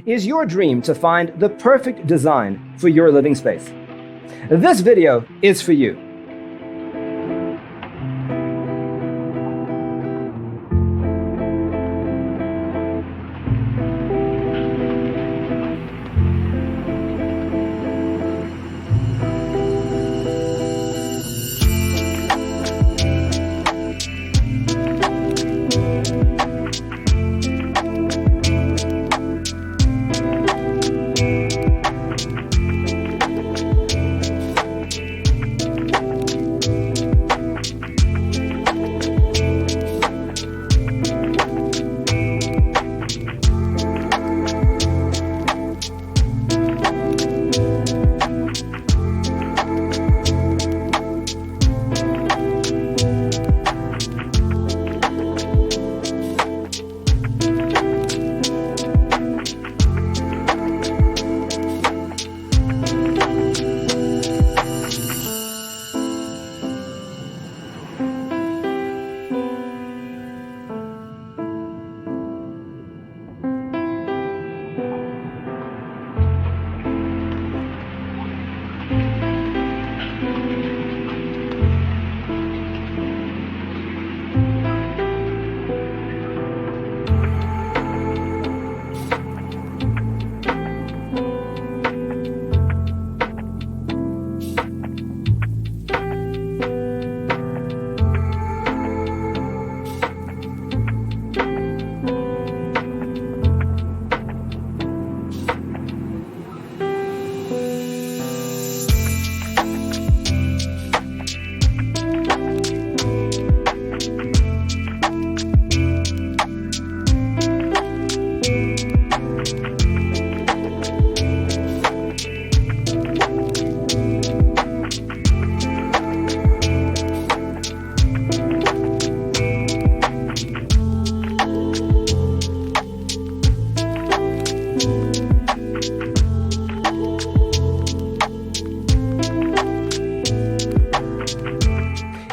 Is your dream to find the perfect design for your living space? This video is for you.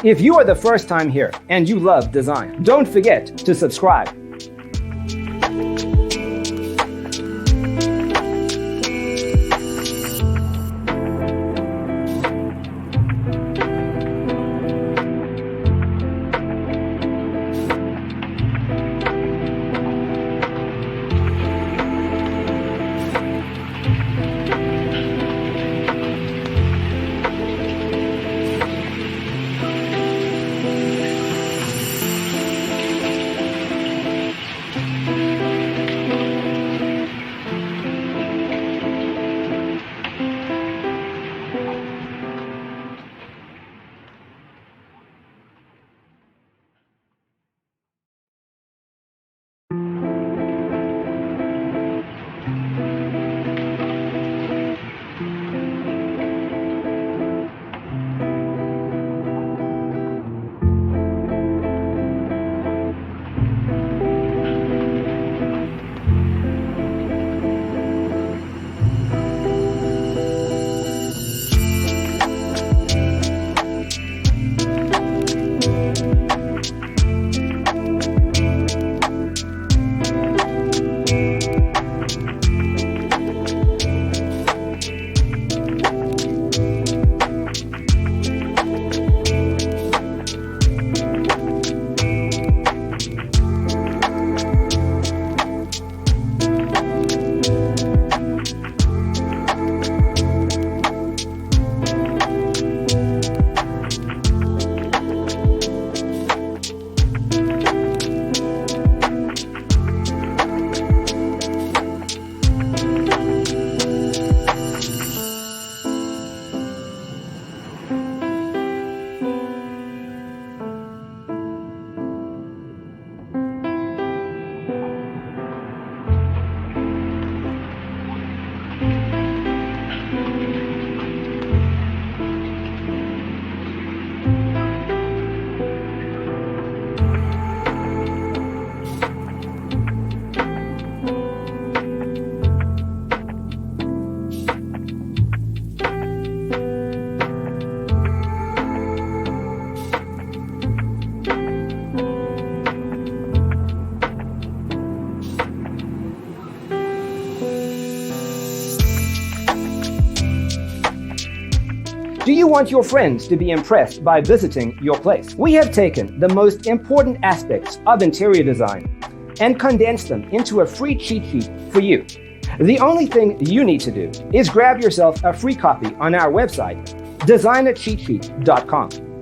If you are the first time here and you love design, don't forget to subscribe. Do you want your friends to be impressed by visiting your place? We have taken the most important aspects of interior design and condensed them into a free cheat sheet for you. The only thing you need to do is grab yourself a free copy on our website, designercheatsheet.com.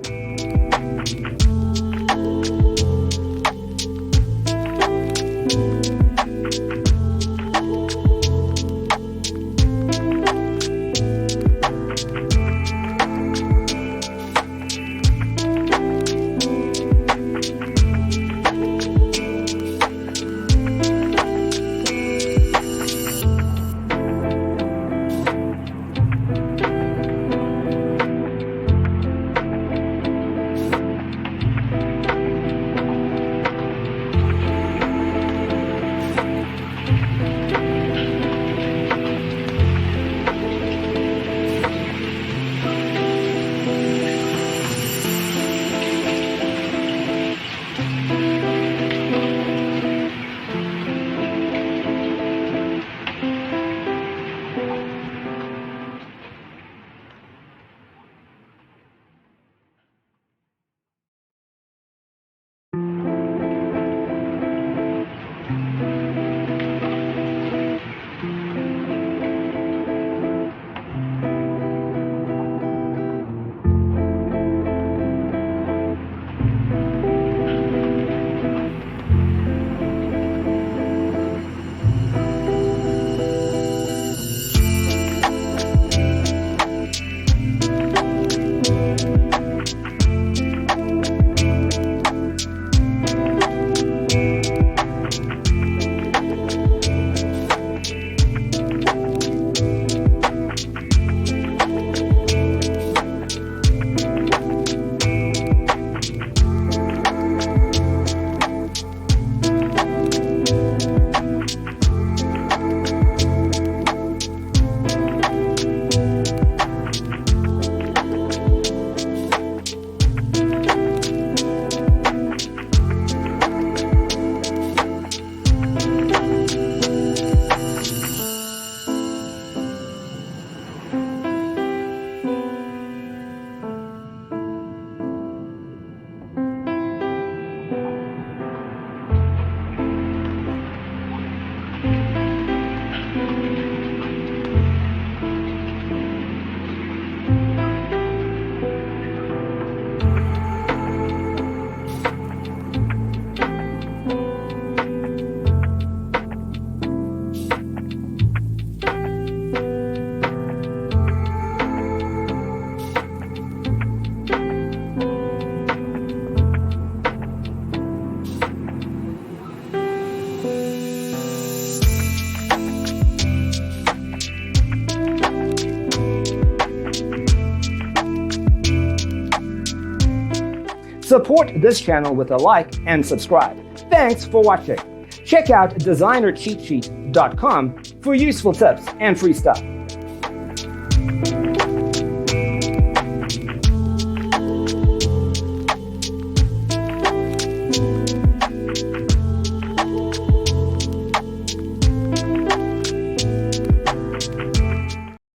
Support this channel with a like and subscribe. Thanks for watching. Check out designercheatsheet.com for useful tips and free stuff.